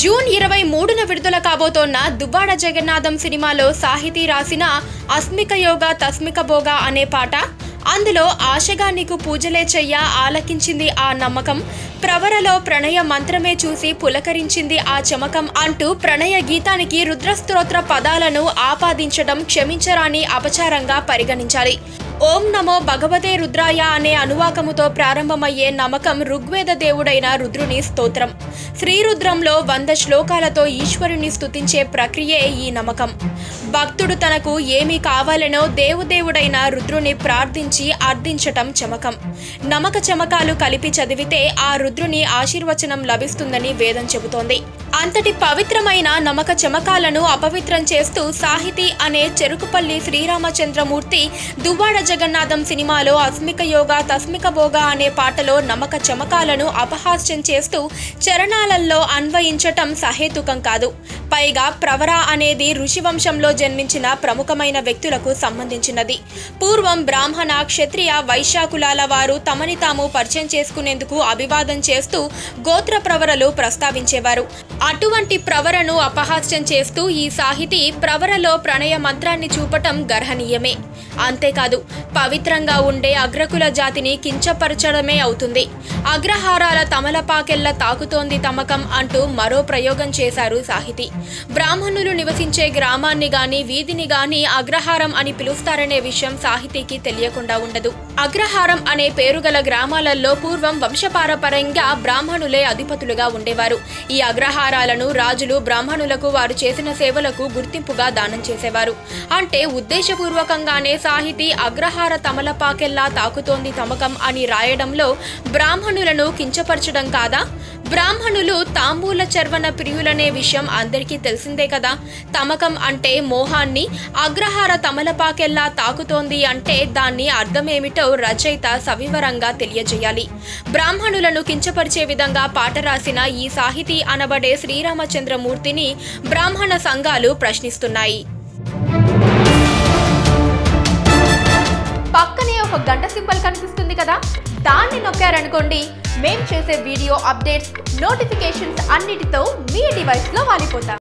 June 23న విడుదల కాబోతోన్న దువ్వాడ జగన్నాథం సినిమాలో సాహితీ రాసిన అస్మిక యోగ తస్మిక భోగ అనే పాట, అందులో ఆశగా నీకు పూజలే చెయ్య ఆలకించింది ఆ నమ్మకం, ప్రవరలో ప్రణయ మంత్రమే చూసి పులకరించింది ఆ చమకం అంటూ ప్రణయ గీతానికి రుద్రస్తోత్ర పదాలను ఆపాదించడం క్షమించరాని అపచారంగా పరిగణించాలి. ఓం నమో భగవతే రుద్రాయ అనే అనువాకముతో ప్రారంభమయ్యే నమ్మకం ఋగ్వేద దేవుడైన రుద్రుని స్తోత్రం. శ్రీరుద్రంలో 100 శ్లోకాలతో ఈశ్వరుని స్తుతించే ప్రక్రియే ఈ నమ్మకం. భక్తుడు తనకు ఏమి కావాలనో దేవుడైన రుద్రుని ప్రార్థించి అర్థించటం చమకం. నమక చమకాలు కలిపి చదివితే ఆ రుద్రుని ఆశీర్వచనం లభిస్తుందని వేదం చెబుతోంది. అంతటి పవిత్రమైన నమక చమకాలను అపవిత్రం చేస్తూ సాహితీ అనే చెరుకుపల్లి శ్రీరామచంద్రమూర్తి దువ్వాడ జగన్నాథం సినిమాలో అస్మిక యోగ తస్మిక భోగ అనే పాటలో నమక చమకాలను అపహాస్యం చేస్తూ చరణాలలో అన్వయించటం సహేతుకం కాదు. పైగా ప్రవర అనేది ఋషివంశంలో జన్మించిన ప్రముఖమైన వ్యక్తులకు సంబంధించినది. పూర్వం బ్రాహ్మణ, క్షత్రియ, వైశ్య కులాల వారు తమని తాము పరిచయం చేసుకునేందుకు అభివాదం చేస్తూ గోత్ర ప్రవరలు ప్రస్తావించేవారు. అటువంటి ప్రవరను అపహాస్యం చేస్తూ ఈ సాహితీ ప్రవరలో ప్రణయ మంత్రాన్ని చూపటం గర్హనీయమే. అంతేకాదు, పవిత్రంగా ఉండే అగ్రకుల జాతిని కించపరచడమే అవుతుంది. అగ్రహారాల తమలపాకెల్ల తాకుతోంది తమకం అంటూ మరో ప్రయోగం చేశారు సాహితీ. బ్రాహ్మణులు నివసించే గ్రామాన్ని గాని వీధిని గాని అగ్రహారం అని పిలుస్తారనే విషయం సాహితీకి తెలియకుండా ఉండదు. అగ్రహారం అనే పేరుగల గ్రామాలలో పూర్వం వంశపారపర్యంగా బ్రాహ్మణులే అధిపతులుగా ఉండేవారు. ఈ అగ్రహారాలను రాజులు బ్రాహ్మణులకు వారు చేసిన సేవలకు గుర్తింపుగా దానం చేసేవారు. అంటే ఉద్దేశపూర్వకంగానే సాహితీ అగ్రహార తమలపాకెల్లా తాకుతోంది తమకం అని రాయడంలో బ్రాహ్మణులను కించపరచడం కాదా? బ్రాహ్మణులు తాంబూల చర్వణ ప్రియులనే విషయం అందరికీ తెలిసిందే కదా. తమకం అంటే మోహాన్ని, అగ్రహార తమలపాకెల్లా తాకుతోంది అంటే దాన్ని అర్థమేమిటో రచయిత సవివరంగా తెలియజేయాలి. బ్రాహ్మణులను కించపరిచే విధంగా పాట రాసిన ఈ సాహితీ అనబడే శ్రీరామచంద్రమూర్తిని బ్రాహ్మణ సంఘాలు ప్రశ్నిస్తున్నాయి. పక్కనే ఒక గంట సింబల్ కనిపిస్తుంది కదా, దాన్ని నొక్కారనుకోండి, మేం చేసే వీడియో అప్డేట్స్, నోటిఫికేషన్స్ అన్నిటితో మీ డివైస్లో వాలిపోతాం.